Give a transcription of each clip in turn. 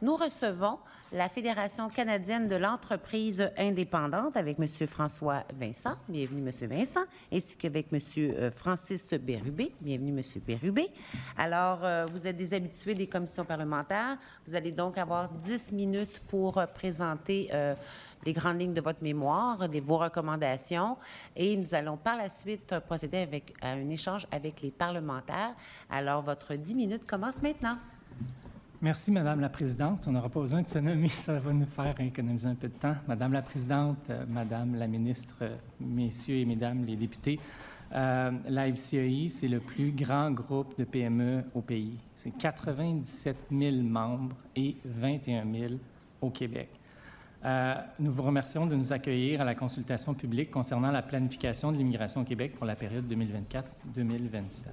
nous recevons la Fédération canadienne de l'entreprise indépendante avec M. François Vincent. Bienvenue, M. Vincent. Ainsi qu'avec M. Francis Bérubé. Bienvenue, M. Bérubé. Alors, vous êtes des habitués des commissions parlementaires. Vous allez donc avoir 10 minutes pour présenter les grandes lignes de votre mémoire, vos recommandations, et nous allons par la suite procéder avec un échange avec les parlementaires. Alors, votre 10 minutes commence maintenant. Merci, Madame la Présidente. On n'aura pas besoin de se nommer, ça va nous faire économiser un peu de temps. Madame la Présidente, Madame la Ministre, Messieurs et Mesdames les députés, la FCEI, c'est le plus grand groupe de PME au pays. C'est 97 000 membres et 21 000 au Québec. Nous vous remercions de nous accueillir à la consultation publique concernant la planification de l'immigration au Québec pour la période 2024-2027.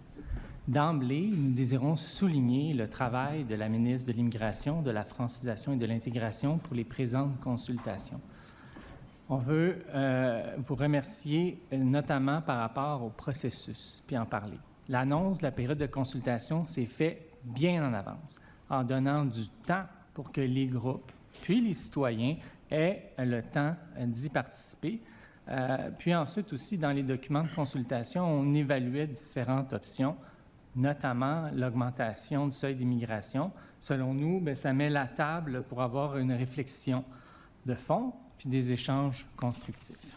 D'emblée, nous désirons souligner le travail de la ministre de l'Immigration, de la francisation et de l'intégration pour les présentes consultations. On veut vous remercier notamment par rapport au processus, puis en parler. L'annonce de la période de consultation s'est faite bien en avance, en donnant du temps pour que les groupes, puis les citoyens, aient le temps d'y participer. Puis ensuite aussi, dans les documents de consultation, on évaluait différentes options, notamment l'augmentation du seuil d'immigration. Selon nous, bien, ça met la table pour avoir une réflexion de fond puis des échanges constructifs.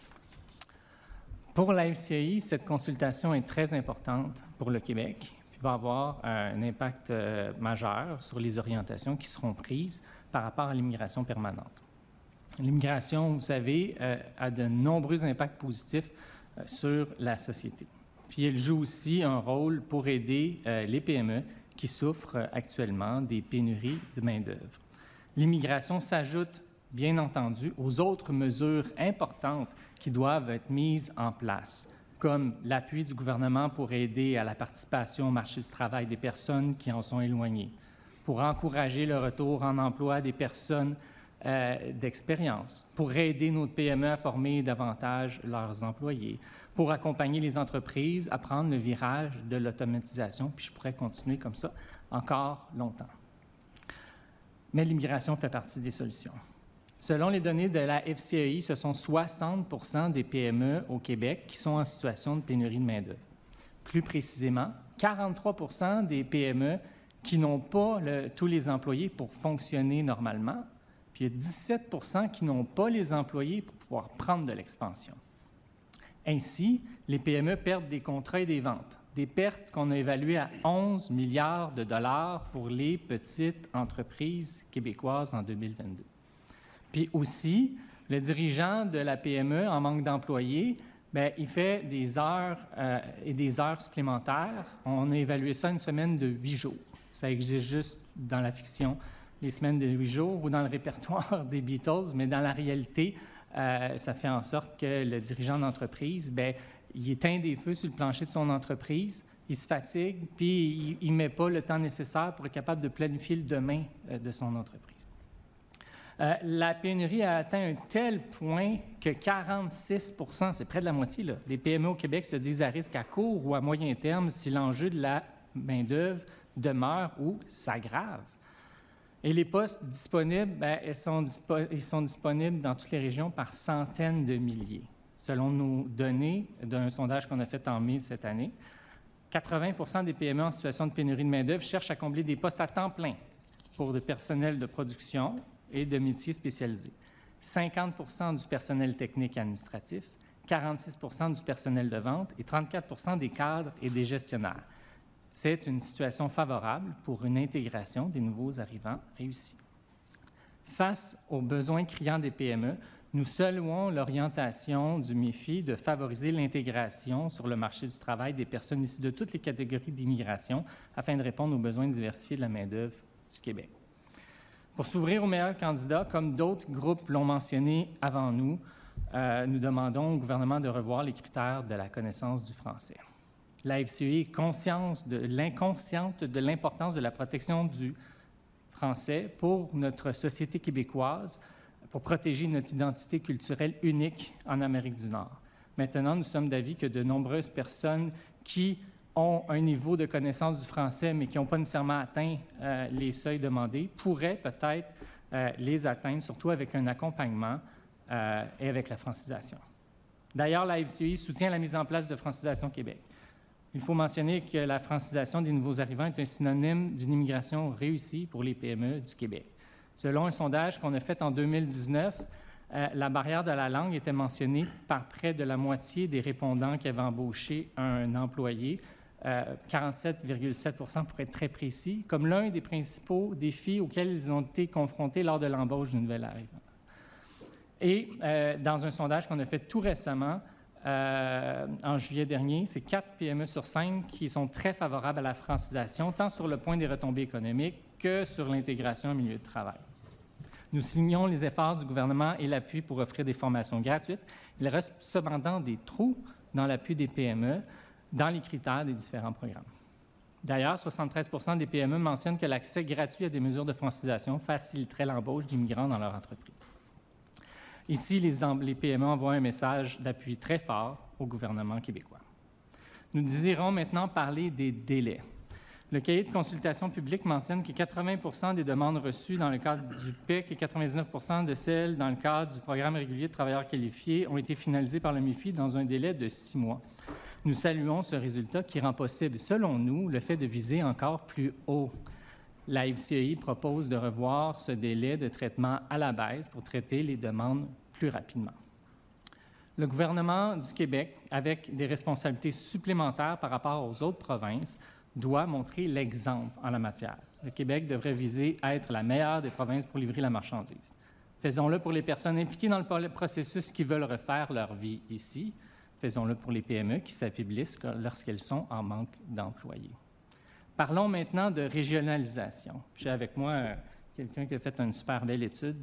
Pour la FCI, cette consultation est très importante pour le Québec puis va avoir un impact majeur sur les orientations qui seront prises par rapport à l'immigration permanente. L'immigration, vous savez, a de nombreux impacts positifs sur la société. Puis elle joue aussi un rôle pour aider les PME qui souffrent actuellement des pénuries de main-d'œuvre. L'immigration s'ajoute, bien entendu, aux autres mesures importantes qui doivent être mises en place, comme l'appui du gouvernement pour aider à la participation au marché du travail des personnes qui en sont éloignées, pour encourager le retour en emploi des personnes d'expérience, pour aider nos PME à former davantage leurs employés, pour accompagner les entreprises à prendre le virage de l'automatisation, puis je pourrais continuer comme ça encore longtemps. Mais l'immigration fait partie des solutions. Selon les données de la FCEI, ce sont 60 des PME au Québec qui sont en situation de pénurie de main-d'œuvre. Plus précisément, 43 des PME qui n'ont pas tous les employés pour fonctionner normalement, puis il y a 17 qui n'ont pas les employés pour pouvoir prendre de l'expansion. Ainsi, les PME perdent des contrats et des ventes, des pertes qu'on a évaluées à 11 milliards de dollars pour les petites entreprises québécoises en 2022. Puis aussi, le dirigeant de la PME en manque d'employés, bien, il fait des heures et des heures supplémentaires. On a évalué ça une semaine de 8 jours. Ça existe juste dans la fiction, les semaines de 8 jours ou dans le répertoire des Beatles, mais dans la réalité, ça fait en sorte que le dirigeant d'entreprise, bien, il éteint des feux sur le plancher de son entreprise, il se fatigue, puis il ne met pas le temps nécessaire pour être capable de planifier le demain de son entreprise. La pénurie a atteint un tel point que 46 %, c'est près de la moitié, là, des PME au Québec se disent à risque à court ou à moyen terme si l'enjeu de la main-d'œuvre demeure ou s'aggrave. Et les postes disponibles, bien, ils sont disponibles dans toutes les régions par centaines de milliers. Selon nos données d'un sondage qu'on a fait en mai cette année, 80 des PME en situation de pénurie de main-d'œuvre cherchent à combler des postes à temps plein pour des personnels de production et de métiers spécialisés. 50 du personnel technique et administratif, 46 du personnel de vente et 34 des cadres et des gestionnaires. C'est une situation favorable pour une intégration des nouveaux arrivants réussis. Face aux besoins criants des PME, nous saluons l'orientation du MIFI de favoriser l'intégration sur le marché du travail des personnes issues de toutes les catégories d'immigration afin de répondre aux besoins diversifiés de la main-d'œuvre du Québec. Pour s'ouvrir aux meilleurs candidats, comme d'autres groupes l'ont mentionné avant nous, nous demandons au gouvernement de revoir les critères de la connaissance du français. La FCEI est consciente de l'importance de la protection du français pour notre société québécoise, pour protéger notre identité culturelle unique en Amérique du Nord. Maintenant, nous sommes d'avis que de nombreuses personnes qui ont un niveau de connaissance du français, mais qui n'ont pas nécessairement atteint les seuils demandés, pourraient peut-être les atteindre, surtout avec un accompagnement et avec la francisation. D'ailleurs, la FCEI soutient la mise en place de Francisation Québec. Il faut mentionner que la francisation des nouveaux arrivants est un synonyme d'une immigration réussie pour les PME du Québec. Selon un sondage qu'on a fait en 2019, la barrière de la langue était mentionnée par près de la moitié des répondants qui avaient embauché un employé, 47,7 % pour être très précis, comme l'un des principaux défis auxquels ils ont été confrontés lors de l'embauche d'une nouvelle arrivant. Et dans un sondage qu'on a fait tout récemment, en juillet dernier, c'est 4 PME sur 5 qui sont très favorables à la francisation, tant sur le point des retombées économiques que sur l'intégration au milieu de travail. Nous signons les efforts du gouvernement et l'appui pour offrir des formations gratuites. Il reste cependant des trous dans l'appui des PME dans les critères des différents programmes. D'ailleurs, 73 % des PME mentionnent que l'accès gratuit à des mesures de francisation faciliterait l'embauche d'immigrants dans leur entreprise. Ici, les PME envoient un message d'appui très fort au gouvernement québécois. Nous désirons maintenant parler des délais. Le cahier de consultation publique mentionne que 80 % des demandes reçues dans le cadre du PEC et 99 % de celles dans le cadre du programme régulier de travailleurs qualifiés ont été finalisées par le MIFI dans un délai de 6 mois. Nous saluons ce résultat qui rend possible, selon nous, le fait de viser encore plus haut. La FCEI propose de revoir ce délai de traitement à la baisse pour traiter les demandes plus rapidement. Le gouvernement du Québec, avec des responsabilités supplémentaires par rapport aux autres provinces, doit montrer l'exemple en la matière. Le Québec devrait viser à être la meilleure des provinces pour livrer la marchandise. Faisons-le pour les personnes impliquées dans le processus qui veulent refaire leur vie ici. Faisons-le pour les PME qui s'affaiblissent lorsqu'elles sont en manque d'employés. Parlons maintenant de régionalisation. J'ai avec moi quelqu'un qui a fait une super belle étude.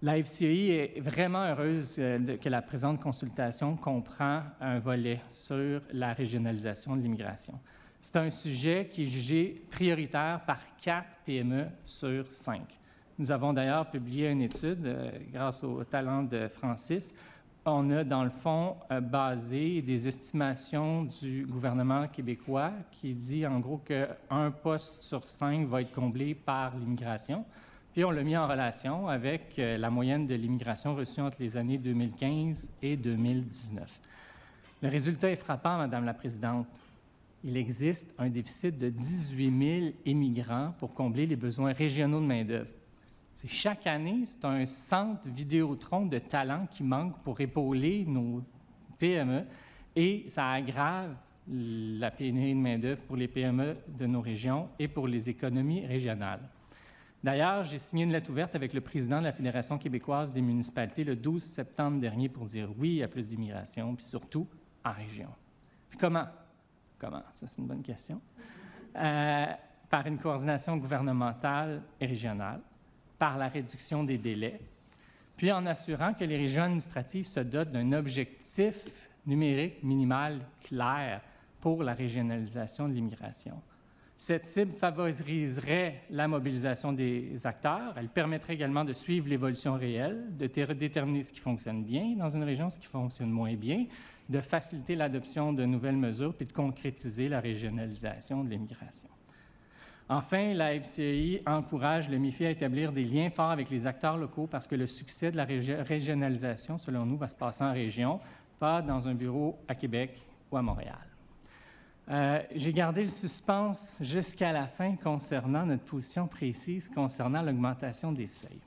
La FCEI est vraiment heureuse que la présente consultation comprend un volet sur la régionalisation de l'immigration. C'est un sujet qui est jugé prioritaire par 4 PME sur 5. Nous avons d'ailleurs publié une étude, grâce au talent de Francis. On a, dans le fond, basé des estimations du gouvernement québécois qui dit, en gros, qu'un poste sur 5 va être comblé par l'immigration. Puis on l'a mis en relation avec la moyenne de l'immigration reçue entre les années 2015 et 2019. Le résultat est frappant, Madame la Présidente. Il existe un déficit de 18 000 immigrants pour combler les besoins régionaux de main-d'œuvre. Chaque année, c'est un centre Vidéotron de talent qui manque pour épauler nos PME et ça aggrave la pénurie de main-d'œuvre pour les PME de nos régions et pour les économies régionales. D'ailleurs, j'ai signé une lettre ouverte avec le président de la Fédération québécoise des municipalités le 12 septembre dernier pour dire oui à plus d'immigration, puis surtout en région. Puis comment? Comment? Ça, c'est une bonne question. Par une coordination gouvernementale et régionale, par la réduction des délais, puis en assurant que les régions administratives se dotent d'un objectif numérique minimal clair pour la régionalisation de l'immigration. Cette cible favoriserait la mobilisation des acteurs. Elle permettrait également de suivre l'évolution réelle, de déterminer ce qui fonctionne bien dans une région, ce qui fonctionne moins bien, de faciliter l'adoption de nouvelles mesures puis de concrétiser la régionalisation de l'immigration. Enfin, la FCEI encourage le MIFI à établir des liens forts avec les acteurs locaux parce que le succès de la régionalisation, selon nous, va se passer en région, pas dans un bureau à Québec ou à Montréal. J'ai gardé le suspense jusqu'à la fin concernant notre position précise concernant l'augmentation des seuils.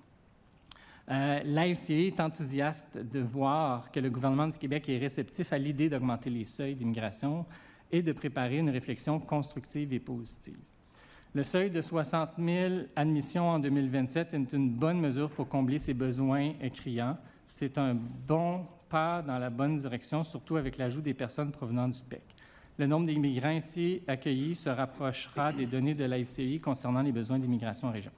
La FCEI est enthousiaste de voir que le gouvernement du Québec est réceptif à l'idée d'augmenter les seuils d'immigration et de préparer une réflexion constructive et positive. Le seuil de 60 000 admissions en 2027 est une bonne mesure pour combler ces besoins criants. C'est un bon pas dans la bonne direction, surtout avec l'ajout des personnes provenant du PEC. Le nombre d'immigrants ainsi accueillis se rapprochera des données de la FCEI concernant les besoins d'immigration en région.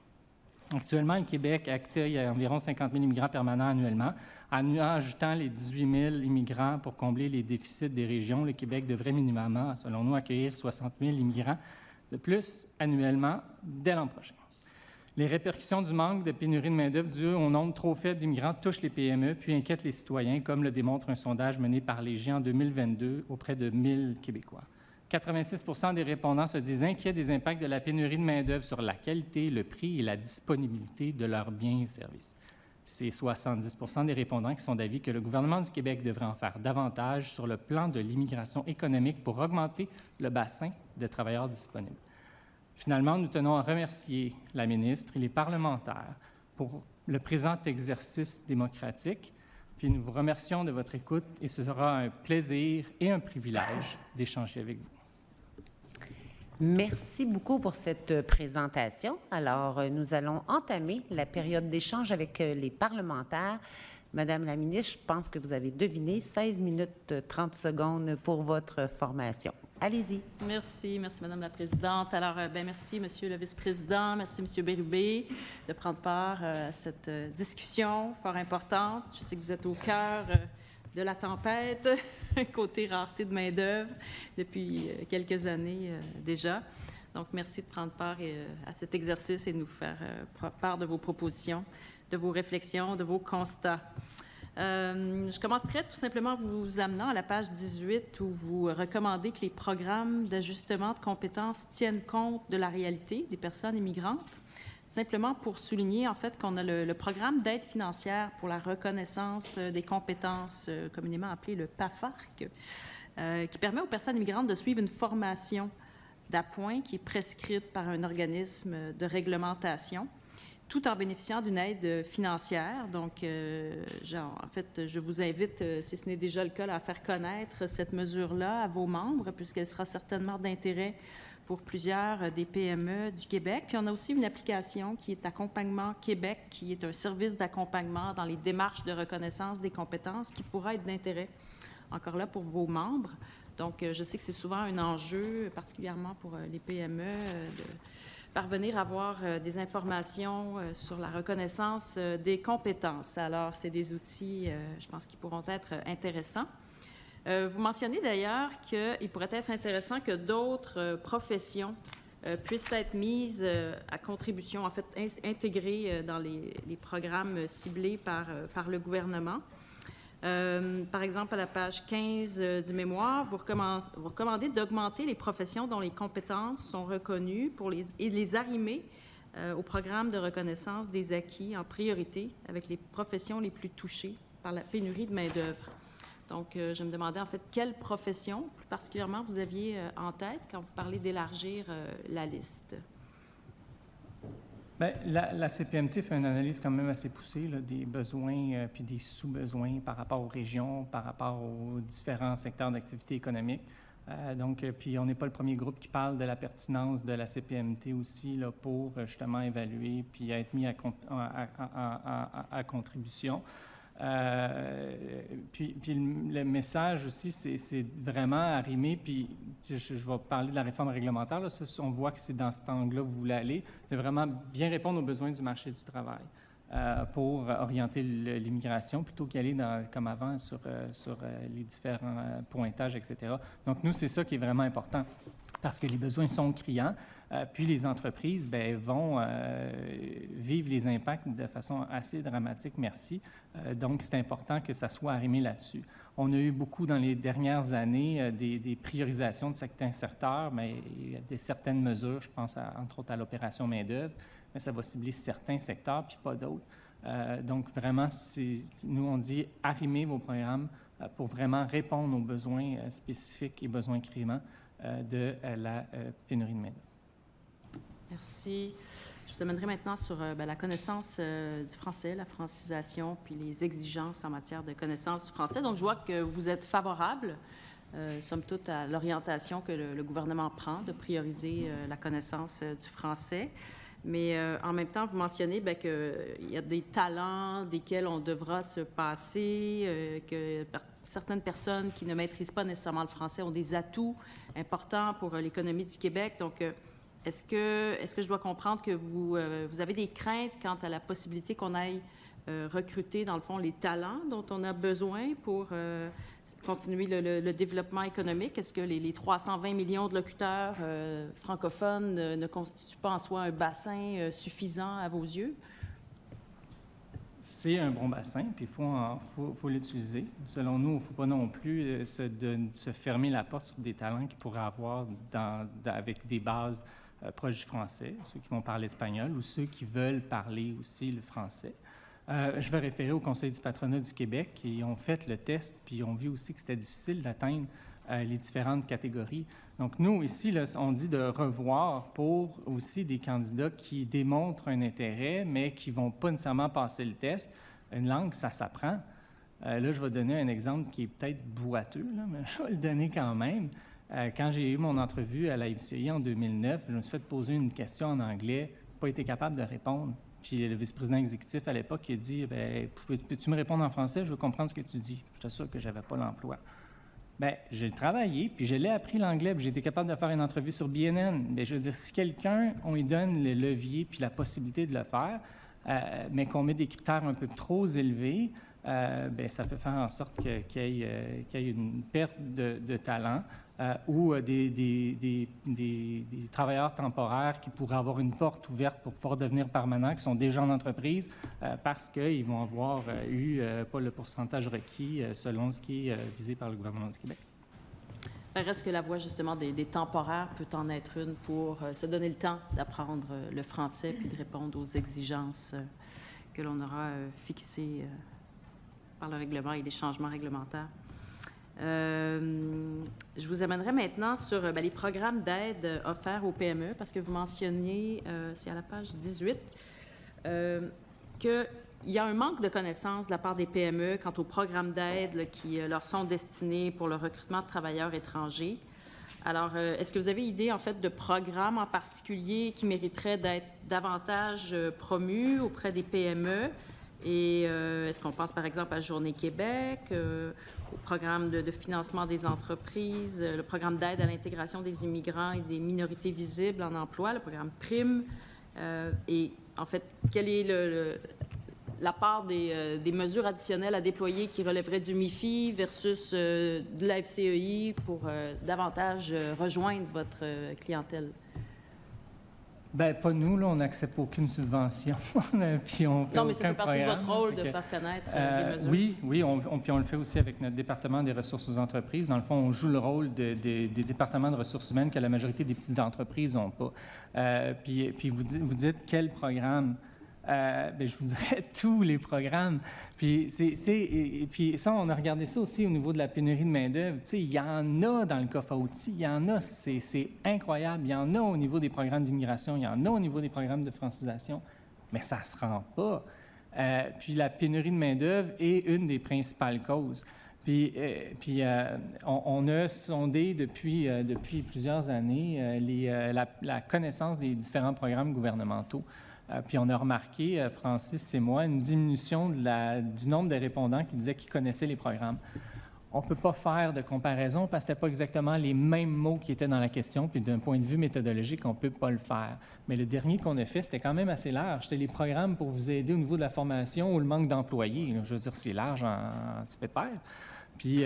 Actuellement, le Québec accueille environ 50 000 immigrants permanents annuellement. En ajoutant les 18 000 immigrants pour combler les déficits des régions, le Québec devrait minimum, selon nous, accueillir 60 000 immigrants de plus annuellement dès l'an prochain. Les répercussions du manque de pénurie de main-d'œuvre dû au nombre trop faible d'immigrants touchent les PME puis inquiètent les citoyens, comme le démontre un sondage mené par Léger en 2022 auprès de 1 000 Québécois. 86 % des répondants se disent inquiets des impacts de la pénurie de main-d'œuvre sur la qualité, le prix et la disponibilité de leurs biens et services. C'est 70 % des répondants qui sont d'avis que le gouvernement du Québec devrait en faire davantage sur le plan de l'immigration économique pour augmenter le bassin de travailleurs disponibles. Finalement, nous tenons à remercier la ministre et les parlementaires pour le présent exercice démocratique, puis nous vous remercions de votre écoute et ce sera un plaisir et un privilège d'échanger avec vous. Merci beaucoup pour cette présentation. Alors, nous allons entamer la période d'échange avec les parlementaires. Madame la ministre, je pense que vous avez deviné 16 minutes 30 secondes pour votre formation. Allez-y. Merci Madame la Présidente. Alors, merci Monsieur le Vice-président, merci Monsieur Bérubé de prendre part à cette discussion fort importante. Je sais que vous êtes au cœur de la tempête, côté rareté de main-d'œuvre, depuis quelques années déjà. Donc, merci de prendre part à cet exercice et de nous faire part de vos propositions, de vos réflexions, de vos constats. Je commencerai tout simplement en vous amenant à la page 18 où vous recommandez que les programmes d'ajustement de compétences tiennent compte de la réalité des personnes immigrantes. Simplement pour souligner, en fait, qu'on a le programme d'aide financière pour la reconnaissance des compétences, communément appelé le PAFARC, qui permet aux personnes immigrantes de suivre une formation d'appoint qui est prescrite par un organisme de réglementation, tout en bénéficiant d'une aide financière. Donc, en fait, je vous invite, si ce n'est déjà le cas, à faire connaître cette mesure-là à vos membres, puisqu'elle sera certainement d'intérêt pour plusieurs des PME du Québec. Puis on a aussi une application qui est Accompagnement Québec, qui est un service d'accompagnement dans les démarches de reconnaissance des compétences qui pourra être d'intérêt, encore là, pour vos membres. Donc, je sais que c'est souvent un enjeu, particulièrement pour les PME, de parvenir à avoir des informations sur la reconnaissance des compétences. Alors, c'est des outils, je pense, qui pourront être intéressants. Vous mentionnez d'ailleurs qu'il pourrait être intéressant que d'autres professions puissent être mises à contribution, en fait, intégrées dans les programmes ciblés par le gouvernement. Par exemple, à la page 15 du mémoire, vous recommandez d'augmenter les professions dont les compétences sont reconnues et de les arrimer au programme de reconnaissance des acquis en priorité avec les professions les plus touchées par la pénurie de main-d'œuvre. Donc, je me demandais en fait quelle profession, plus particulièrement, vous aviez en tête quand vous parlez d'élargir la liste. Bien, la CPMT fait une analyse quand même assez poussée là, des besoins puis des sous-besoins par rapport aux régions, par rapport aux différents secteurs d'activité économique. Puis on n'est pas le premier groupe qui parle de la pertinence de la CPMT aussi là, pour justement évaluer puis être mis à contribution. Puis le message aussi, c'est vraiment arrimer, puis je vais parler de la réforme réglementaire, là, on voit que c'est dans cet angle-là que vous voulez aller, de vraiment bien répondre aux besoins du marché du travail pour orienter l'immigration plutôt qu'aller comme avant sur les différents pointages, etc. Donc nous, c'est ça qui est vraiment important parce que les besoins sont criants. Puis les entreprises vont vivre les impacts de façon assez dramatique, merci. Donc, c'est important que ça soit arrimé là-dessus. On a eu beaucoup dans les dernières années des priorisations de certains secteurs, mais il y a certaines mesures, je pense entre autres à l'opération main-d'œuvre, mais ça va cibler certains secteurs puis pas d'autres. Donc, vraiment, nous, on dit arrimer vos programmes pour vraiment répondre aux besoins spécifiques et besoins criants de la pénurie de main-d'œuvre. Merci. Je vous amènerai maintenant sur la connaissance du français, la francisation, puis les exigences en matière de connaissance du français. Donc, je vois que vous êtes favorable, somme toute, à l'orientation que le gouvernement prend de prioriser la connaissance du français. Mais en même temps, vous mentionnez qu'il y a des talents desquels on devra se passer, que certaines personnes qui ne maîtrisent pas nécessairement le français ont des atouts importants pour l'économie du Québec. Donc, est-ce que je dois comprendre que vous avez des craintes quant à la possibilité qu'on aille recruter, dans le fond, les talents dont on a besoin pour continuer le développement économique? Est-ce que les 320 millions de locuteurs francophones ne constituent pas en soi un bassin suffisant à vos yeux? c'est un bon bassin, puis il faut l'utiliser. Selon nous, il ne faut pas non plus se fermer la porte sur des talents qu'ils pourraient avoir avec des bases proches du français, ceux qui vont parler espagnol ou ceux qui veulent parler aussi le français. Je vais référer au Conseil du patronat du Québec qui ont fait le test, puis ils ont vu aussi que c'était difficile d'atteindre les différentes catégories. Donc, nous, ici, là, on dit de revoir pour aussi des candidats qui démontrent un intérêt, mais qui ne vont pas nécessairement passer le test. Une langue, ça s'apprend. Là, je vais donner un exemple qui est peut-être boiteux, là, mais je vais le donner quand même. Quand j'ai eu mon entrevue à la FCI en 2009, je me suis fait poser une question en anglais, pas été capable de répondre. Puis le vice-président exécutif à l'époque, il a dit « Bien, peux-tu me répondre en français? Je veux comprendre ce que tu dis. » J'étais sûr que je n'avais pas l'emploi. Bien, j'ai travaillé, puis je l'ai appris l'anglais, puis j'ai été capable de faire une entrevue sur BNN. Bien, je veux dire, si quelqu'un, on lui donne le levier puis la possibilité de le faire, mais qu'on met des critères un peu trop élevés, bien, ça peut faire en sorte qu'il y ait une perte de talent ou des travailleurs temporaires qui pourraient avoir une porte ouverte pour pouvoir devenir permanents, qui sont déjà en entreprise, parce qu'ils vont avoir eu pas le pourcentage requis selon ce qui est visé par le gouvernement du Québec. Reste que la voie, justement, des temporaires peut en être une pour se donner le temps d'apprendre le français puis de répondre aux exigences que l'on aura fixées par le règlement et les changements réglementaires. Je vous amènerai maintenant sur les programmes d'aide offerts aux PME, parce que vous mentionniez, c'est à la page 18, qu'il y a un manque de connaissances de la part des PME quant aux programmes d'aide qui leur sont destinés pour le recrutement de travailleurs étrangers. Alors, est-ce que vous avez idée, en fait, de programmes en particulier qui mériteraient d'être davantage promus auprès des PME? Et est-ce qu'on pense, par exemple, à Journée Québec, au programme de financement des entreprises, le programme d'aide à l'intégration des immigrants et des minorités visibles en emploi, le programme PRIME? Et, en fait, quelle est la part des mesures additionnelles à déployer qui relèveraient du MIFI versus de la FCEI pour davantage rejoindre votre clientèle? Bien, pas nous, là, on n'accepte aucune subvention. Puis on fait non, mais ça fait partie de votre rôle de okay. faire connaître des mesures. Oui, puis on le fait aussi avec notre département des ressources aux entreprises. Dans le fond, on joue le rôle des départements de ressources humaines que la majorité des petites entreprises n'ont pas. Puis vous dites quel programme? Bien, je vous dirais tous les programmes. Puis, puis ça, on a regardé ça aussi au niveau de la pénurie de main-d'œuvre. Tu sais, il y en a dans le coffre à outils, il y en a, c'est incroyable. Il y en a au niveau des programmes d'immigration, il y en a au niveau des programmes de francisation, mais ça ne se rend pas. Puis la pénurie de main-d'œuvre est une des principales causes. Puis on a sondé depuis plusieurs années la connaissance des différents programmes gouvernementaux. Puis on a remarqué, Francis et moi, une diminution du nombre de répondants qui disaient qu'ils connaissaient les programmes. On ne peut pas faire de comparaison parce que ce n'était pas exactement les mêmes mots qui étaient dans la question, puis d'un point de vue méthodologique, on ne peut pas le faire. Mais le dernier qu'on a fait, c'était quand même assez large. C'était les programmes pour vous aider au niveau de la formation ou le manque d'employés. Je veux dire, c'est large en petit pépère. Puis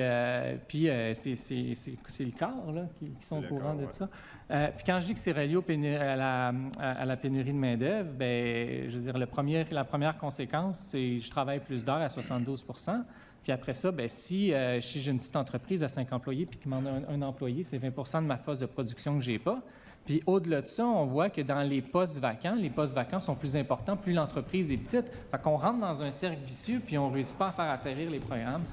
c'est le quart là, qui sont au courant de ça. Puis quand je dis que c'est relié à la pénurie de main-d'œuvre, bien, je veux dire, la première conséquence, c'est que je travaille plus d'heures à 72 %. Puis après ça, bien, si j'ai une petite entreprise à 5 employés puis qui m'en a un employé, c'est 20 % de ma force de production que je n'ai pas. Puis au-delà de ça, on voit que dans les postes vacants sont plus importants, plus l'entreprise est petite. Fait qu'on rentre dans un cercle vicieux, puis on ne réussit pas à faire atterrir les programmes.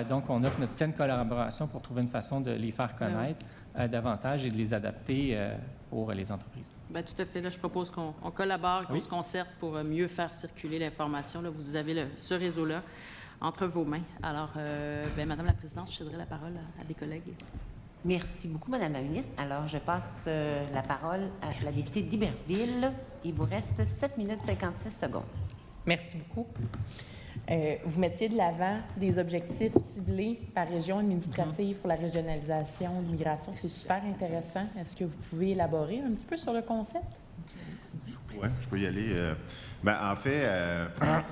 Donc, on offre notre pleine collaboration pour trouver une façon de les faire connaître davantage et de les adapter pour les entreprises. Bien, tout à fait. Là, je propose qu'on collabore, qu'on se concerte pour mieux faire circuler l'information. Là, vous avez ce réseau-là entre vos mains. Alors, Madame la Présidente, je céderai la parole à des collègues. Merci beaucoup, Madame la ministre. Alors, je passe la parole à la députée d'Iberville. Il vous reste 7 minutes 56 secondes. Merci beaucoup. Vous mettiez de l'avant des objectifs ciblés par région administrative pour la régionalisation de l'immigration. C'est super intéressant. Est-ce que vous pouvez élaborer un petit peu sur le concept? Oui, je peux y aller. En fait,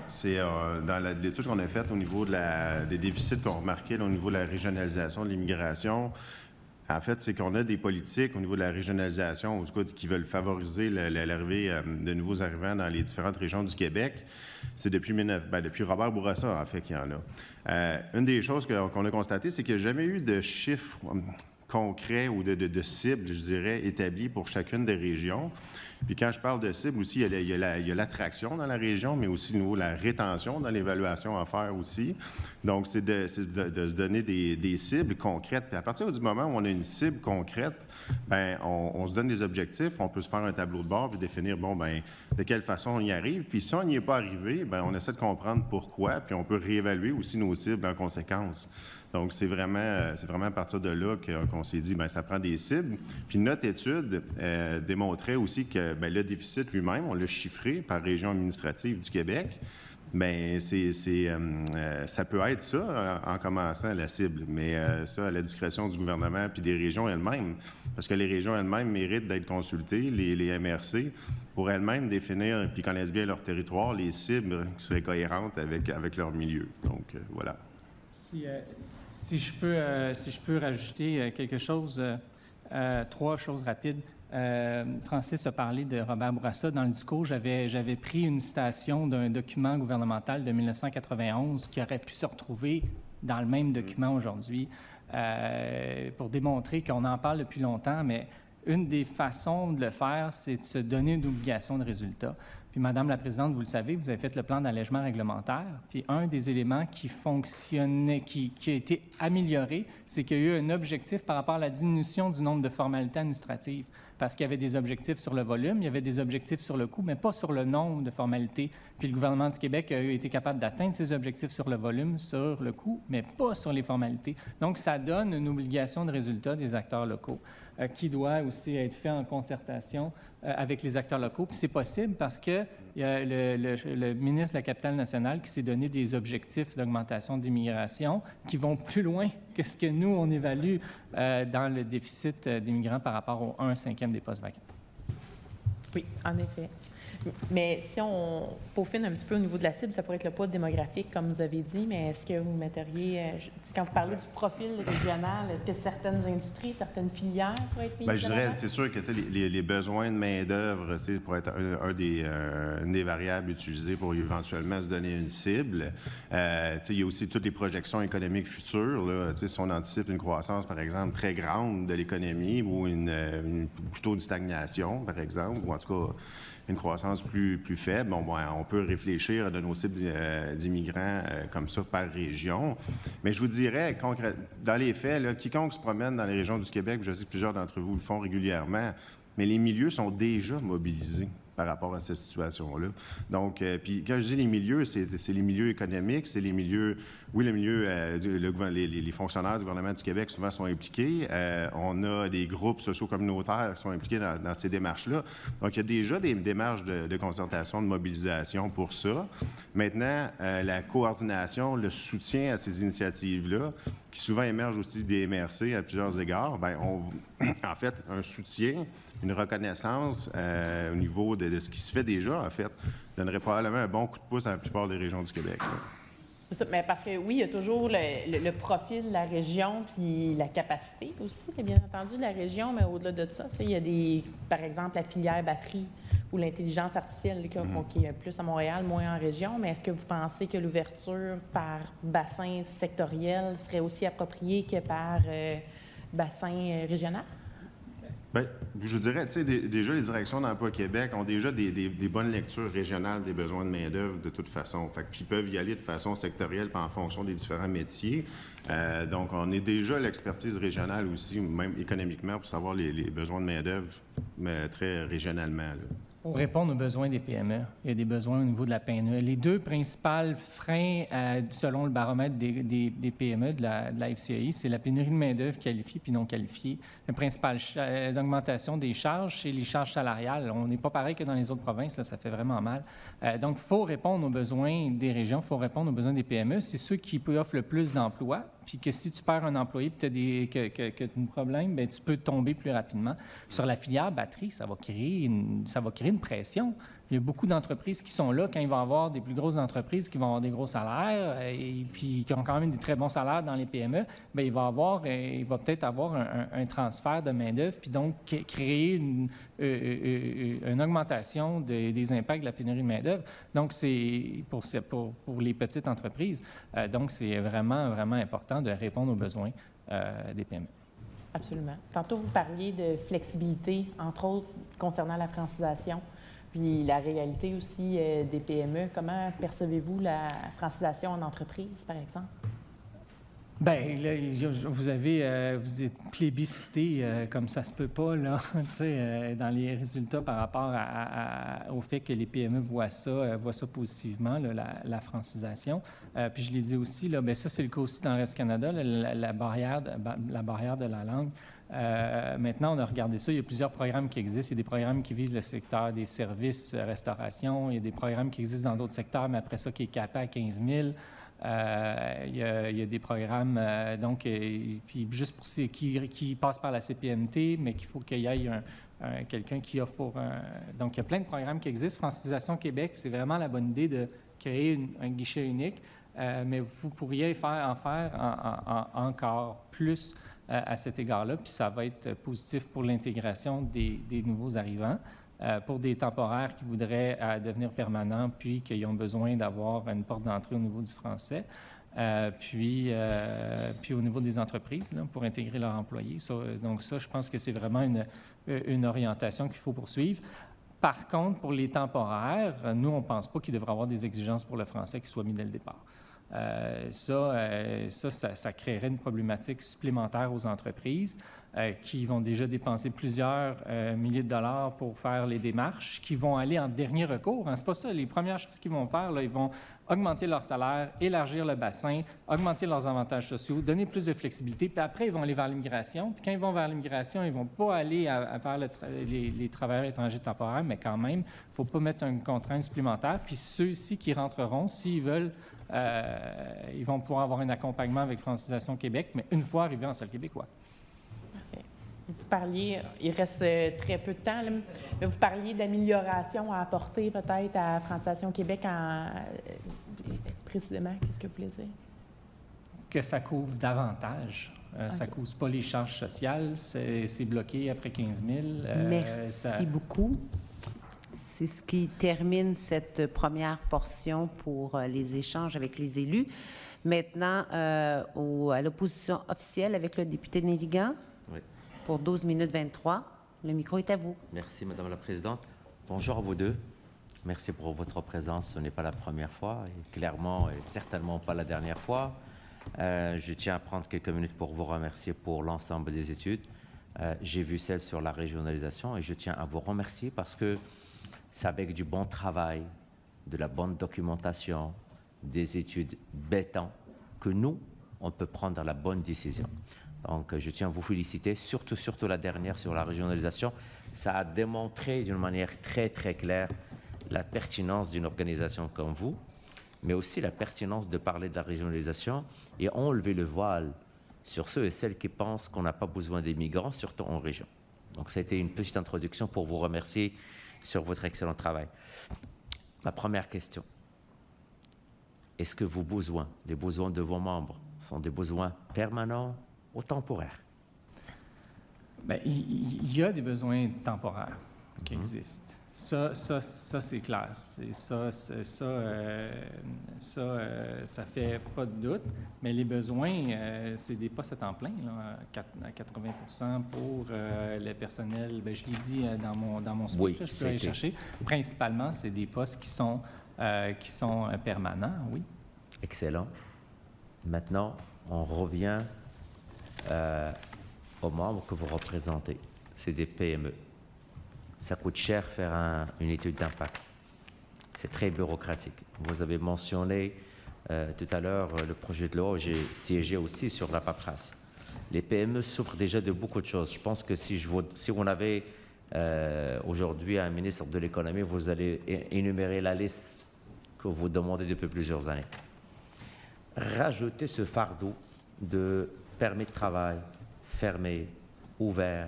c'est dans l'étude qu'on a faite au niveau des déficits qu'on remarquait au niveau de la régionalisation de l'immigration. en fait, c'est qu'on a des politiques au niveau de la régionalisation, ou du coup, qui veulent favoriser l'arrivée de nouveaux arrivants dans les différentes régions du Québec. C'est depuis Robert Bourassa, en fait, qu'il y en a. Une des choses qu'on a constatées, c'est qu'il n'y a jamais eu de chiffres concrets ou de cibles, je dirais, établies pour chacune des régions. Puis quand je parle de cibles aussi, il y a l'attraction dans la région, mais aussi la rétention dans l'évaluation à faire aussi. Donc, c'est de se donner des cibles concrètes. Puis à partir du moment où on a une cible concrète, bien, on se donne des objectifs, on peut se faire un tableau de bord puis définir, bon, bien, de quelle façon on y arrive. Puis si on n'y est pas arrivé, bien, on essaie de comprendre pourquoi, puis on peut réévaluer aussi nos cibles en conséquence. Donc, c'est vraiment à partir de là qu'on s'est dit, bien, ça prend des cibles. Puis notre étude démontrait aussi que bien, le déficit lui-même, on l'a chiffré par région administrative du Québec. Bien, ça peut être ça en commençant la cible, mais ça à la discrétion du gouvernement puis des régions elles-mêmes, parce que les régions elles-mêmes méritent d'être consultées, les MRC, pour elles-mêmes définir puis connaissent bien leur territoire, les cibles qui seraient cohérentes avec leur milieu. Donc, voilà. Si je peux rajouter quelque chose, 3 choses rapides. Francis a parlé de Robert Bourassa. Dans le discours, j'avais pris une citation d'un document gouvernemental de 1991 qui aurait pu se retrouver dans le même document aujourd'hui pour démontrer qu'on en parle depuis longtemps, mais une des façons de le faire, c'est de se donner une obligation de résultat. Puis, Madame la Présidente, vous le savez, vous avez fait le plan d'allègement réglementaire. Puis, un des éléments qui fonctionnait, qui a été amélioré, c'est qu'il y a eu un objectif par rapport à la diminution du nombre de formalités administratives. Parce qu'il y avait des objectifs sur le volume, il y avait des objectifs sur le coût, mais pas sur le nombre de formalités. Puis, le gouvernement du Québec a été capable d'atteindre ses objectifs sur le volume, sur le coût, mais pas sur les formalités. Donc, ça donne une obligation de résultat des acteurs locaux qui doit aussi être fait en concertation avec les acteurs locaux. Puis c'est possible parce qu'il y a le ministre de la Capitale-Nationale qui s'est donné des objectifs d'augmentation d'immigration qui vont plus loin que ce que nous, on évalue dans le déficit d'immigrants par rapport au 1/5 des postes vacants. Oui, en effet. Mais si on peaufine un petit peu au niveau de la cible, ça pourrait être le poids démographique, comme vous avez dit, mais est-ce que vous metteriez, quand vous parlez du profil régional, est-ce que certaines industries, certaines filières pourraient être mises? Bien, je dirais, c'est sûr que les besoins de main-d'œuvre pourraient être une des variables utilisées pour éventuellement se donner une cible. Il y a aussi toutes les projections économiques futures. Là, si on anticipe une croissance, par exemple, très grande de l'économie ou plutôt une stagnation, par exemple, ou en tout cas une croissance plus faible, bon, on peut réfléchir à de nos cibles d'immigrants comme ça par région. Mais je vous dirais, dans les faits, là, quiconque se promène dans les régions du Québec, je sais que plusieurs d'entre vous le font régulièrement, mais les milieux sont déjà mobilisés par rapport à cette situation-là. Donc, puis quand je dis les milieux, c'est les milieux économiques, c'est les milieux, oui, les fonctionnaires du gouvernement du Québec souvent sont impliqués. On a des groupes socio-communautaires qui sont impliqués dans ces démarches-là. Donc, il y a déjà des démarches de concertation, de mobilisation pour ça. Maintenant, la coordination, le soutien à ces initiatives-là, qui souvent émergent aussi des MRC à plusieurs égards, bien, en fait, un soutien, une reconnaissance au niveau de ce qui se fait déjà, en fait, donnerait probablement un bon coup de pouce à la plupart des régions du Québec. C'est ça, mais parce que oui, il y a toujours le profil de la région puis la capacité aussi, bien entendu, de la région, mais au-delà de ça, il y a par exemple, la filière batterie ou l'intelligence artificielle qui est plus à Montréal, moins en région, mais est-ce que vous pensez que l'ouverture par bassin sectoriel serait aussi appropriée que par bassin régional? Bien, je dirais, tu sais, déjà, les directions d'emploi Québec ont déjà des bonnes lectures régionales des besoins de main-d'œuvre de toute façon. Fait qu'ils peuvent y aller de façon sectorielle en fonction des différents métiers. Donc, on est déjà l'expertise régionale aussi, même économiquement, pour savoir les besoins de main-d'œuvre, mais très régionalement, là. Pour répondre aux besoins des PME, il y a des besoins au niveau de la PME. Les 2 principaux freins, selon le baromètre des PME de la FCAI, c'est la pénurie de main-d'œuvre qualifiée puis non qualifiée. Le principal, l'augmentation des charges, c'est les charges salariales. On n'est pas pareil que dans les autres provinces, là, ça fait vraiment mal. Donc, il faut répondre aux besoins des régions, il faut répondre aux besoins des PME. C'est ceux qui offrent le plus d'emplois. Puis que si tu perds un employé et que tu as un problème, bien, tu peux tomber plus rapidement. Sur la filière batterie, ça va créer une pression. il y a beaucoup d'entreprises qui sont là quand il va y avoir des plus grosses entreprises qui vont avoir des gros salaires et puis qui ont quand même des très bons salaires dans les PME, bien, il va peut-être avoir un transfert de main-d'œuvre, puis donc créer une augmentation des impacts de la pénurie de main-d'œuvre. Donc, c'est pour les petites entreprises. Donc, c'est vraiment, vraiment important de répondre aux besoins des PME. Absolument. Tantôt, vous parliez de flexibilité, entre autres, concernant la francisation, puis la réalité aussi des PME. Comment percevez-vous la francisation en entreprise, par exemple? Bien, là, vous êtes plébiscité comme ça se peut pas, là, dans les résultats par rapport au fait que les PME voient ça positivement, là, la francisation. Puis je l'ai dit aussi, là, bien, ça, c'est le cas aussi dans le reste du Canada, là, la barrière de la langue. Maintenant, on a regardé ça. Il y a plusieurs programmes qui existent. Il y a des programmes qui visent le secteur des services, restauration. Il y a des programmes qui existent dans d'autres secteurs, mais après ça, qui est capé à 15 000. Il y a des programmes, puis juste pour ceux qui passent par la CPNT, mais qu'il faut qu'il y ait quelqu'un qui offre pour... Donc, il y a plein de programmes qui existent. Francisation Québec, c'est vraiment la bonne idée de créer un guichet unique, mais vous pourriez en faire encore plus à cet égard-là, puis ça va être positif pour l'intégration des nouveaux arrivants. Pour des temporaires qui voudraient devenir permanents, puis qui ont besoin d'avoir une porte d'entrée au niveau du français, puis au niveau des entreprises, là, pour intégrer leurs employés. Donc ça, je pense que c'est vraiment une orientation qu'il faut poursuivre. Par contre, pour les temporaires, nous, on ne pense pas qu'il devrait y avoir des exigences pour le français qui soient mises dès le départ. Ça créerait une problématique supplémentaire aux entreprises qui vont déjà dépenser plusieurs milliers de dollars pour faire les démarches, qui vont aller en dernier recours. Hein, c'est pas ça. Les premières choses qu'ils vont faire, là, ils vont augmenter leur salaire, élargir le bassin, augmenter leurs avantages sociaux, donner plus de flexibilité, puis après, ils vont aller vers l'immigration. Puis quand ils vont vers l'immigration, ils ne vont pas aller vers les travailleurs étrangers temporaires, mais quand même, il ne faut pas mettre une contrainte supplémentaire. Puis ceux-ci qui rentreront, s'ils veulent, ils vont pouvoir avoir un accompagnement avec Francisation Québec, mais une fois arrivés en sol québécois. Parfait. Vous parliez, il reste très peu de temps, là, mais vous parliez d'amélioration à apporter peut-être à Francisation Québec précisément, qu'est-ce que vous voulez dire? Que ça couvre davantage. Ça ne couvre pas les charges sociales, c'est bloqué après 15 000. Merci beaucoup. C'est ce qui termine cette première portion pour les échanges avec les élus. Maintenant, à l'opposition officielle avec le député Néligan. Oui. Pour 12 minutes 23. Le micro est à vous. Merci, Madame la Présidente. Bonjour à vous deux. Merci pour votre présence. Ce n'est pas la première fois et clairement et certainement pas la dernière fois. Je tiens à prendre quelques minutes pour vous remercier pour l'ensemble des études. J'ai vu celle sur la régionalisation et je tiens à vous remercier parce que c'est avec du bon travail, de la bonne documentation, des études bêtantes que nous, on peut prendre la bonne décision. Donc, je tiens à vous féliciter, surtout la dernière sur la régionalisation. Ça a démontré d'une manière très, très claire la pertinence d'une organisation comme vous, mais aussi la pertinence de parler de la régionalisation et enlever le voile sur ceux et celles qui pensent qu'on n'a pas besoin des migrants, surtout en région. Donc, ça a été une petite introduction pour vous remercier sur votre excellent travail. Ma première question, est-ce que les besoins de vos membres sont des besoins permanents ou temporaires? Bien, il y a des besoins temporaires qui existent. Ça c'est clair. Ça fait pas de doute. Mais les besoins, c'est des postes à temps plein, là, à 80 pour le personnel. Bien, je l'ai dit dans mon speech, oui, là, je peux aller chercher. Principalement, c'est des postes qui sont permanents, oui. Excellent. Maintenant, on revient aux membres que vous représentez. C'est des PME. Ça coûte cher faire une étude d'impact. C'est très bureaucratique. Vous avez mentionné tout à l'heure le projet de loi, j'ai siégé aussi sur la paperasse. Les PME souffrent déjà de beaucoup de choses. Je pense que si on avait aujourd'hui un ministre de l'économie, vous allez énumérer la liste que vous demandez depuis plusieurs années. Rajoutez ce fardeau de permis de travail, fermé, ouvert,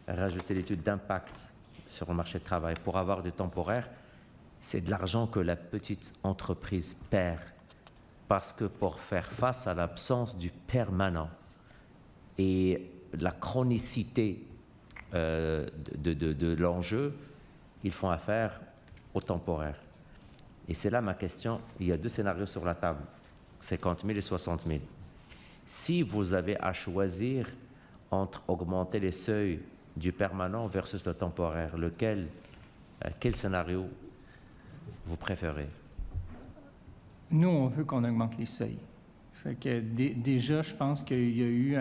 rajouter l'étude d'impact sur le marché du travail pour avoir du temporaire, c'est de l'argent que la petite entreprise perd. Parce que pour faire face à l'absence du permanent et la chronicité de l'enjeu, ils font affaire au temporaire. Et c'est là ma question. Il y a deux scénarios sur la table, 50 000 et 60 000. Si vous avez à choisir entre augmenter les seuils du permanent versus le temporaire, quel scénario vous préférez? Nous, on veut qu'on augmente les seuils. Fait que déjà, je pense qu'il y a eu...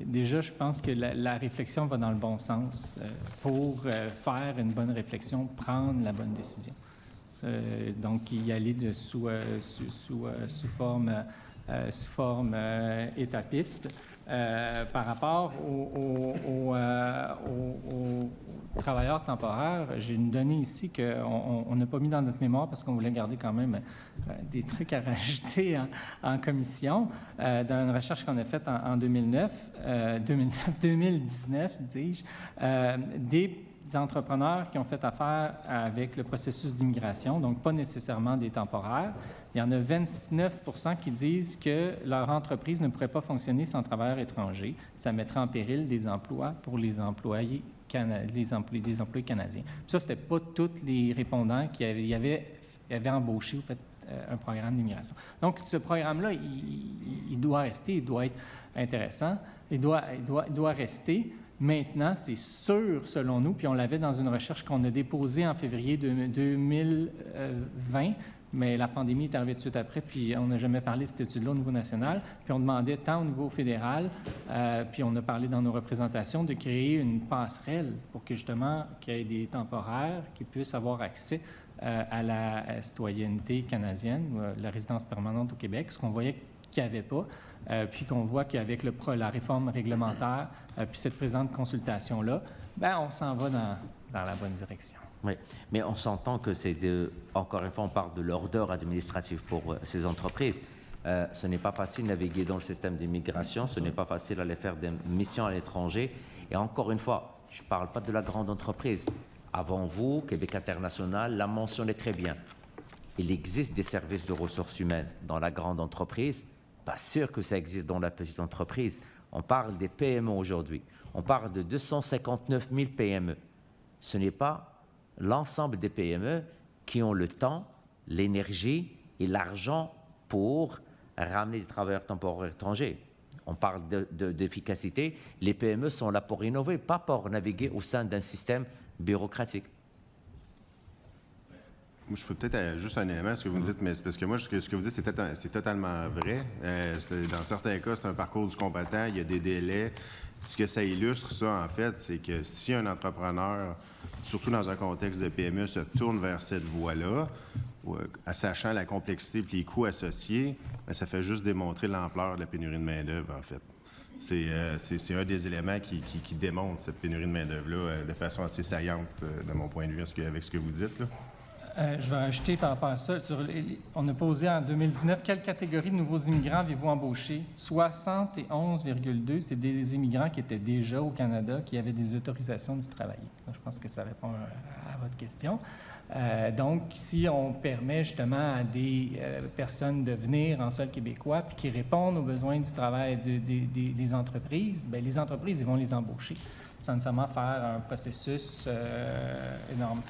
déjà, je pense que la réflexion va dans le bon sens pour faire une bonne réflexion, prendre la bonne décision. Donc, y aller sous forme étapiste. Par rapport aux travailleurs temporaires, j'ai une donnée ici qu'on n'a pas mis dans notre mémoire parce qu'on voulait garder quand même des trucs à rajouter en commission. Dans une recherche qu'on a faite en 2019, dis-je, des entrepreneurs qui ont fait affaire avec le processus d'immigration, donc pas nécessairement des temporaires. Il y en a 29 % qui disent que leur entreprise ne pourrait pas fonctionner sans travailleurs étrangers. Ça mettrait en péril des emplois pour les employés canadiens. Puis ça, ce n'était pas tous les répondants qui avaient embauché ou fait un programme d'immigration. Donc, ce programme-là, il doit rester, il doit être intéressant, il doit rester. Maintenant, c'est sûr, selon nous, puis on l'avait dans une recherche qu'on a déposée en février 2020, mais la pandémie est arrivée tout de suite après, puis on n'a jamais parlé de cette étude-là au niveau national. Puis on demandait tant au niveau fédéral, puis on a parlé dans nos représentations de créer une passerelle pour que justement qu'il y ait des temporaires qui puissent avoir accès à la citoyenneté canadienne, ou la résidence permanente au Québec, ce qu'on voyait qu'il n'y avait pas. Puis qu'on voit qu'avec la réforme réglementaire, puis cette présente consultation-là, bien, on s'en va dans la bonne direction. Oui, mais on s'entend que encore une fois, on parle de lourdeur administrative pour ces entreprises. Ce n'est pas facile de naviguer dans le système d'immigration, ce n'est pas facile d'aller faire des missions à l'étranger. Et encore une fois, je ne parle pas de la grande entreprise. Avant vous, Québec International l'a mentionné très bien. Il existe des services de ressources humaines dans la grande entreprise. Pas sûr que ça existe dans la petite entreprise. On parle des PME aujourd'hui. On parle de 259 000 PME. Ce n'est pas l'ensemble des PME qui ont le temps, l'énergie et l'argent pour ramener des travailleurs temporaires étrangers. On parle d'efficacité. Les PME sont là pour innover, pas pour naviguer au sein d'un système bureaucratique. Moi, je peux peut-être juste un élément à ce que vous me dites, mais c'est parce que moi, ce que vous dites, c'est totalement vrai. Dans certains cas, c'est un parcours du combattant, il y a des délais. Ce que ça illustre, ça, en fait, c'est que si un entrepreneur, surtout dans un contexte de PME, se tourne vers cette voie-là, sachant la complexité et les coûts associés, bien, ça fait juste démontrer l'ampleur de la pénurie de main-d'œuvre, en fait. C'est un des éléments qui démontre cette pénurie de main-d'œuvre-là de façon assez saillante, de mon point de vue, avec ce que vous dites, là. Je vais ajouter par rapport à ça, on a posé en 2019, quelle catégorie de nouveaux immigrants avez-vous embauché? 71,2, c'est des immigrants qui étaient déjà au Canada, qui avaient des autorisations d'y travailler. Donc, je pense que ça répond à votre question. Donc, si on permet justement à des personnes de venir en sol québécois puis qui répondent aux besoins du travail des entreprises, bien, les entreprises, ils vont les embaucher, sans nécessairement faire un processus énorme.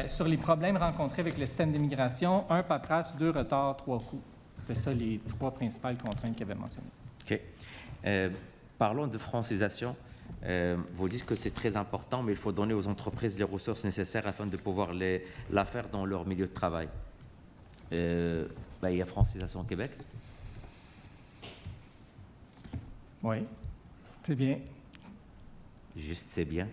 Sur les problèmes rencontrés avec le système d'immigration, 1, paperasse, 2, retard, 3, coûts. C'était ça les 3 principales contraintes qu'il avait mentionnées. OK. Parlons de francisation. Vous dites que c'est très important, mais il faut donner aux entreprises les ressources nécessaires afin de pouvoir la faire dans leur milieu de travail. Il y a francisation au Québec. Oui, c'est bien. Juste, c'est bien.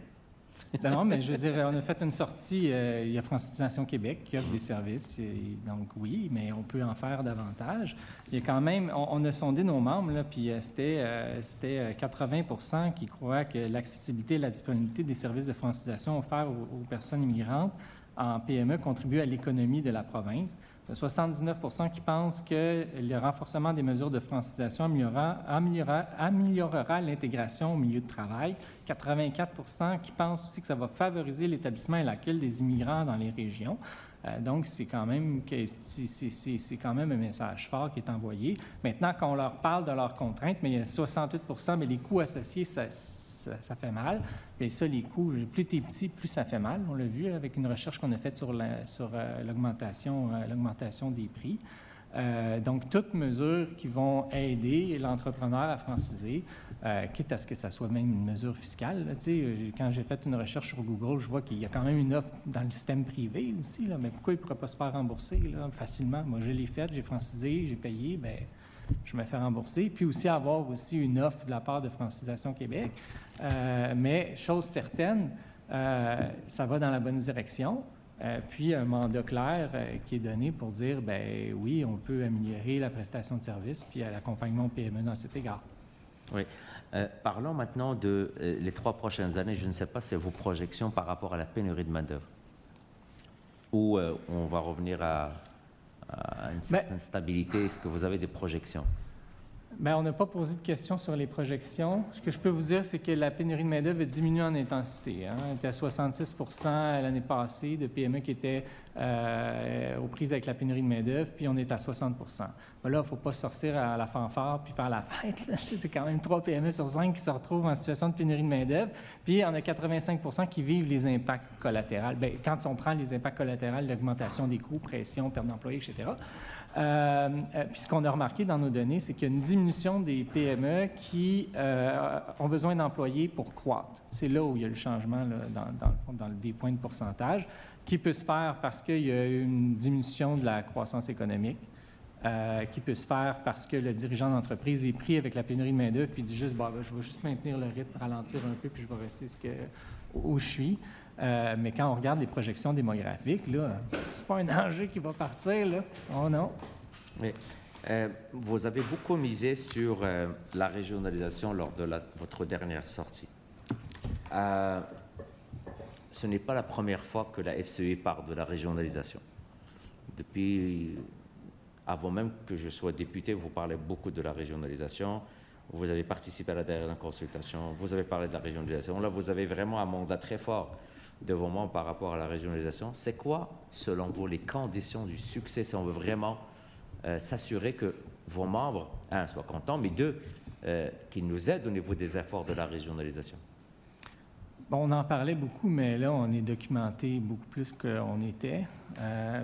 Non, mais je veux dire, on a fait une sortie, il y a Francisation Québec qui offre des services, donc oui, mais on peut en faire davantage. Il y a quand même, on a sondé nos membres, là, puis c'était 80 % qui croient que l'accessibilité et la disponibilité des services de francisation offerts aux personnes immigrantes en PME contribuent à l'économie de la province. Il y a 79 % qui pensent que le renforcement des mesures de francisation améliorera l'intégration au milieu de travail. 84 % qui pensent aussi que ça va favoriser l'établissement et l'accueil des immigrants dans les régions. Donc, c'est quand même un message fort qui est envoyé. Maintenant, quand on leur parle de leurs contraintes, mais il y a 68 mais les coûts associés, ça fait mal. Bien ça, les coûts, plus tu es petit, plus ça fait mal. On l'a vu avec une recherche qu'on a faite sur l'augmentation des prix. Donc, toutes mesures qui vont aider l'entrepreneur à franciser, quitte à ce que ça soit même une mesure fiscale. Là, quand j'ai fait une recherche sur Google, je vois qu'il y a quand même une offre dans le système privé aussi, là, mais pourquoi il ne pourrait pas se faire rembourser là, facilement? Moi, je l'ai fait, j'ai francisé, j'ai payé, bien, je me fais rembourser. Puis aussi avoir aussi une offre de la part de Francisation Québec. Mais, chose certaine, ça va dans la bonne direction. Puis un mandat clair qui est donné pour dire, ben oui, on peut améliorer la prestation de service puis l'accompagnement au PME dans cet égard. Oui. Parlons maintenant de les 3 prochaines années. Je ne sais pas, c'est vos projections par rapport à la pénurie de main-d'œuvre. Ou on va revenir à une certaine stabilité. Est-ce que vous avez des projections? Bien, on n'a pas posé de questions sur les projections. Ce que je peux vous dire, c'est que la pénurie de main-d'œuvre a diminué en intensité. On était à 66 l'année passée de PME qui étaient aux prises avec la pénurie de main-d'œuvre, puis on est à 60 Là, il ne faut pas sortir à la fanfare puis faire la fête. Là. Je sais, c'est quand même 3 PME sur 5 qui se retrouvent en situation de pénurie de main-d'œuvre. Puis on a 85 qui vivent les impacts collatéraux. Bien, quand on prend les impacts collatéraux, l'augmentation des coûts, pression, perte d'employés, etc., puis ce qu'on a remarqué dans nos données, c'est qu'il y a une diminution des PME qui ont besoin d'employés pour croître. C'est là où il y a le changement là, dans des points de pourcentage, qui peut se faire parce qu'il y a une diminution de la croissance économique, qui peut se faire parce que le dirigeant d'entreprise est pris avec la pénurie de main-d'œuvre puis dit juste ben, je vais juste maintenir le rythme, ralentir un peu, puis je vais rester où je suis. Mais quand on regarde les projections démographiques, là, c'est pas un enjeu qui va partir, là. Oh non. Oui. Vous avez beaucoup misé sur la régionalisation lors de votre dernière sortie. Ce n'est pas la première fois que la FCE parle de la régionalisation. Depuis, avant même que je sois député, vous parlez beaucoup de la régionalisation. Vous avez participé à la dernière consultation. Vous avez parlé de la régionalisation. Là, vous avez vraiment un mandat très fort devant moi par rapport à la régionalisation. C'est quoi, selon vous, les conditions du succès si on veut vraiment s'assurer que vos membres, un, soient contents, mais deux, qu'ils nous aident au niveau des efforts de la régionalisation? Bon, on en parlait beaucoup, mais là, on est documenté beaucoup plus qu'on était.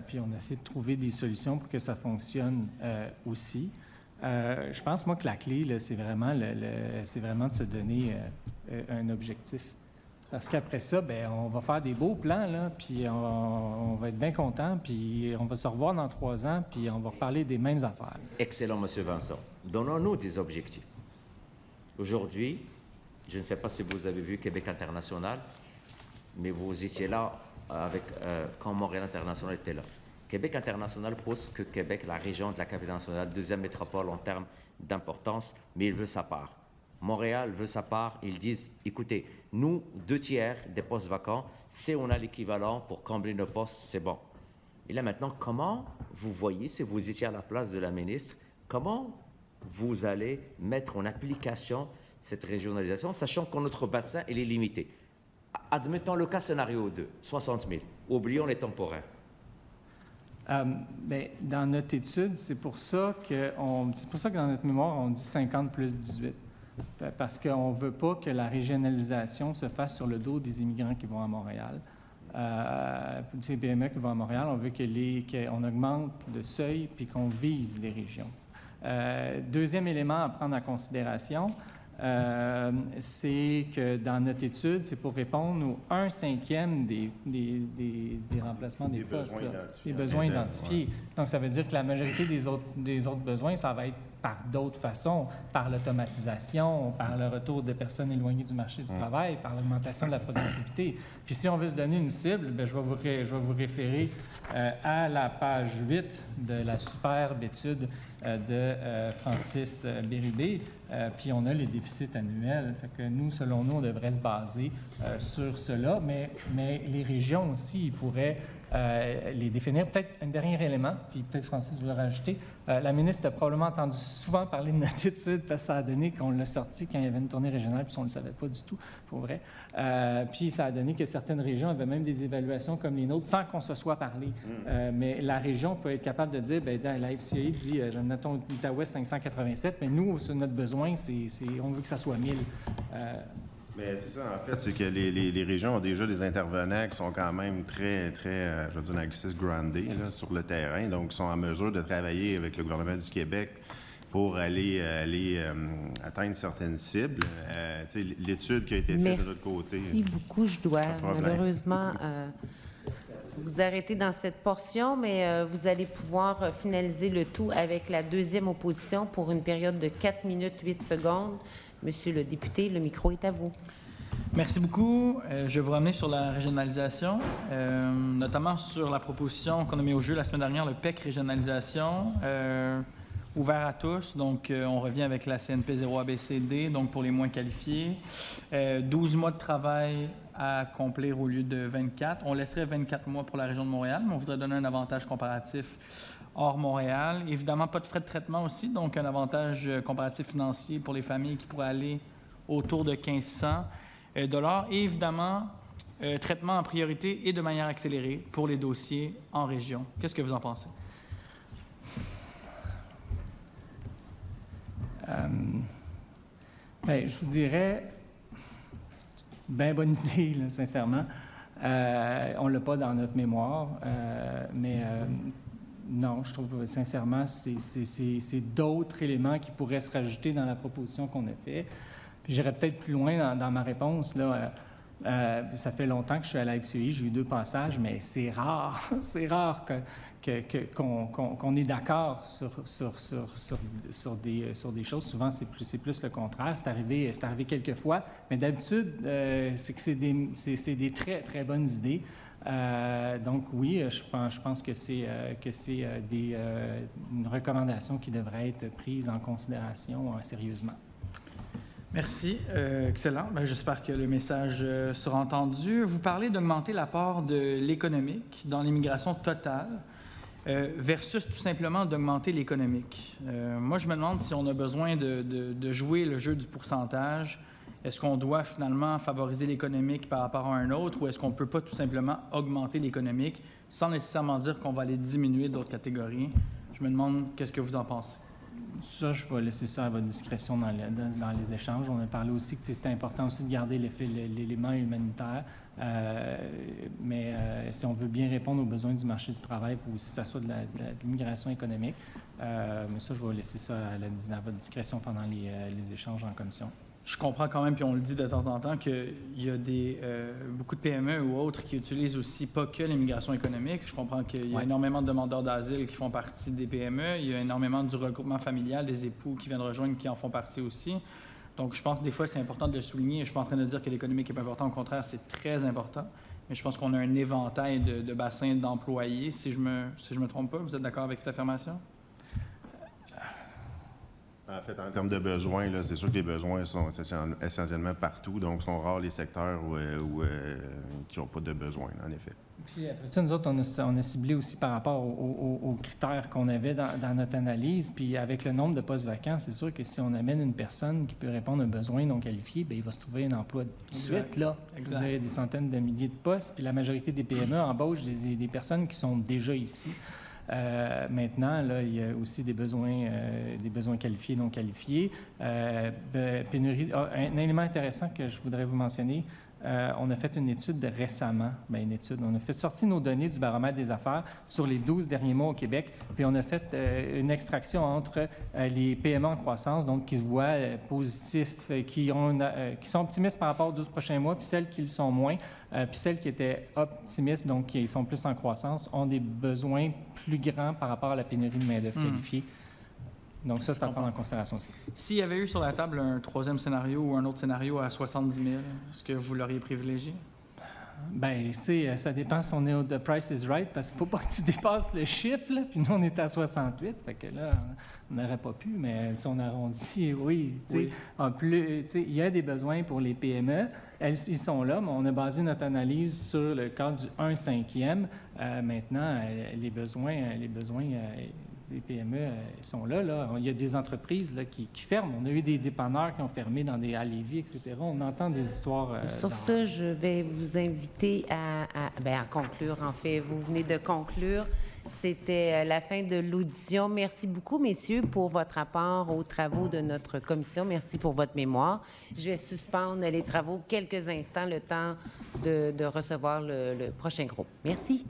Puis on essaie de trouver des solutions pour que ça fonctionne aussi. Je pense, moi, que la clé, là, c'est vraiment de se donner un objectif. Parce qu'après ça, bien, on va faire des beaux plans, là, puis on va être bien content, puis on va se revoir dans 3 ans, puis on va reparler des mêmes affaires. Excellent, M. Vincent. Donnons-nous des objectifs. Aujourd'hui, je ne sais pas si vous avez vu Québec International, mais vous étiez là quand Montréal International était là. Québec International pose que Québec, la région de la capitale nationale, 2e métropole en termes d'importance, mais il veut sa part. Montréal veut sa part. Ils disent, écoutez, nous, 2/3 des postes vacants, si on a l'équivalent pour combler nos postes, c'est bon. Et là maintenant, comment vous voyez, si vous étiez à la place de la ministre, comment vous allez mettre en application cette régionalisation, sachant que notre bassin, il est limité? Admettons le cas scénario 2, 60 000. Oublions les temporaires. Bien, dans notre étude, c'est pour ça que dans notre mémoire, on dit 50 plus 18. Parce qu'on ne veut pas que la régionalisation se fasse sur le dos des immigrants qui vont à Montréal. Des PME qui vont à Montréal, on veut qu'on augmente le seuil puis qu'on vise les régions. Deuxième élément à prendre en considération, c'est que dans notre étude, c'est pour répondre aux 1/5 des remplacements des postes, des besoins identifiés. Donc, ça veut dire que la majorité des autres besoins, ça va être par d'autres façons, par l'automatisation, par le retour de personnes éloignées du marché du travail, par l'augmentation de la productivité. Puis si on veut se donner une cible, bien, je vais vous référer à la page 8 de la superbe étude de Francis Bérubé, puis on a les déficits annuels. Fait que nous, selon nous, on devrait se baser sur cela, mais les régions aussi, ils pourraient les définir. Peut-être un dernier élément, puis peut-être Francis veut le rajouter. La ministre a probablement entendu souvent parler de notre étude parce que ça a donné qu'on l'a sorti quand il y avait une tournée régionale, puis on ne le savait pas du tout, pour vrai. Puis ça a donné que certaines régions avaient même des évaluations comme les nôtres sans qu'on se soit parlé. Mais la région peut être capable de dire, bien, la FCI dit, mettons, l'Outaouais 587, mais nous, sur notre besoin, on veut que ça soit 1000. Mais c'est ça, en fait, c'est que les régions ont déjà des intervenants qui sont quand même très, très, je veux dire, anglicisme groundés là, sur le terrain, donc sont en mesure de travailler avec le gouvernement du Québec pour aller atteindre certaines cibles. L'étude qui a été faite de l'autre côté. Merci beaucoup. Je dois malheureusement vous arrêter dans cette portion, mais vous allez pouvoir finaliser le tout avec la deuxième opposition pour une période de 4 minutes 8 secondes. Monsieur le député, le micro est à vous. Merci beaucoup. Je vais vous ramener sur la régionalisation, notamment sur la proposition qu'on a mise au jeu la semaine dernière, le PEC régionalisation, ouvert à tous. Donc, on revient avec la CNP 0ABCD, donc pour les moins qualifiés. 12 mois de travail à accomplir au lieu de 24. On laisserait 24 mois pour la région de Montréal, mais on voudrait donner un avantage comparatif hors Montréal. Évidemment, pas de frais de traitement aussi, donc un avantage comparatif financier pour les familles qui pourrait aller autour de 1 500 $. Et évidemment, traitement en priorité et de manière accélérée pour les dossiers en région. Qu'est-ce que vous en pensez? Bien, je vous dirais, bien bonne idée, là, sincèrement. On ne l'a pas dans notre mémoire, mais non, je trouve sincèrement, c'est d'autres éléments qui pourraient se rajouter dans la proposition qu'on a faite. Puis j'irais peut-être plus loin dans ma réponse. Là, ça fait longtemps que je suis à la FCI, j'ai eu 2 passages, mais c'est rare, c'est rare qu'on est d'accord sur des choses. Souvent, c'est plus le contraire. C'est arrivé quelques fois, mais d'habitude, c'est que c'est des très, très bonnes idées. Donc oui, je pense que c'est une recommandation qui devrait être prise en considération sérieusement. Merci. Excellent. Bien, j'espère que le message sera entendu. Vous parlez d'augmenter l'apport de l'économique dans l'immigration totale versus tout simplement d'augmenter l'économique. Moi, je me demande si on a besoin de jouer le jeu du pourcentage. Est-ce qu'on doit finalement favoriser l'économique par rapport à un autre ou est-ce qu'on ne peut pas tout simplement augmenter l'économique sans nécessairement dire qu'on va aller diminuer d'autres catégories? Je me demande qu'est-ce que vous en pensez. Ça, je vais laisser ça à votre discrétion dans les échanges. On a parlé aussi que c'était important aussi de garder l'élément humanitaire. Mais si on veut bien répondre aux besoins du marché du travail, il faut aussi que ça soit de l'immigration économique. Mais ça, je vais laisser ça à votre discrétion pendant les échanges en commission. Je comprends quand même, puis on le dit de temps en temps, qu'il y a beaucoup de PME ou autres qui utilisent aussi pas que l'immigration économique. Je comprends qu'il y a énormément de demandeurs d'asile qui font partie des PME. Il y a énormément du regroupement familial, des époux qui viennent rejoindre qui en font partie aussi. Donc, je pense que des fois, c'est important de le souligner. Je ne suis pas en train de dire que l'économique n'est pas important. Au contraire, c'est très important. Mais je pense qu'on a un éventail de bassins d'employés. Si je me trompe pas, vous êtes d'accord avec cette affirmation? En fait, en termes de besoins, là, c'est sûr que les besoins sont essentiellement partout, donc sont rares les secteurs qui n'ont pas de besoins, en effet. Puis après ça, nous autres, on a ciblé aussi par rapport aux critères qu'on avait dans notre analyse. Puis avec le nombre de postes vacants, c'est sûr que si on amène une personne qui peut répondre à un besoin non qualifié, bien, il va se trouver un emploi tout de suite, là. Exact. Vous avez des centaines de milliers de postes, puis la majorité des PME embauchent des personnes qui sont déjà ici. Maintenant, là, il y a aussi des besoins qualifiés, non qualifiés. Pénurie. Un élément intéressant que je voudrais vous mentionner, on a fait une étude récemment. On a fait sortir nos données du baromètre des affaires sur les 12 derniers mois au Québec, puis on a fait une extraction entre les PME en croissance, donc qui se voient positifs, qui sont optimistes par rapport aux 12 prochains mois, puis celles qui le sont moins. Puis celles qui étaient optimistes, donc qui sont plus en croissance, ont des besoins plus grands par rapport à la pénurie de main-d'œuvre qualifiée. Donc ça, c'est à prendre en considération aussi. S'il y avait eu sur la table un troisième scénario ou un autre scénario à 70 000, est-ce que vous l'auriez privilégié? Ben, tu sais, ça dépend si on est au The Price is Right, parce qu'il ne faut pas que tu dépasses le chiffre, là, puis nous, on est à 68, fait que là, on n'aurait pas pu, mais si on arrondit, oui, tu sais, Oui. en plus, tu sais, il y a des besoins pour les PME, ils sont là, mais on a basé notre analyse sur le cadre du 1/5e. Maintenant, les besoins des PME ils sont là, là. Il y a des entreprises là, qui ferment. On a eu des dépanneurs qui ont fermé dans des à Lévis, etc. On entend des histoires. Sur dans- ce, je vais vous inviter à conclure. En fait, vous venez de conclure. C'était la fin de l'audition. Merci beaucoup, messieurs, pour votre apport aux travaux de notre commission. Merci pour votre mémoire. Je vais suspendre les travaux quelques instants, le temps de recevoir le prochain groupe. Merci.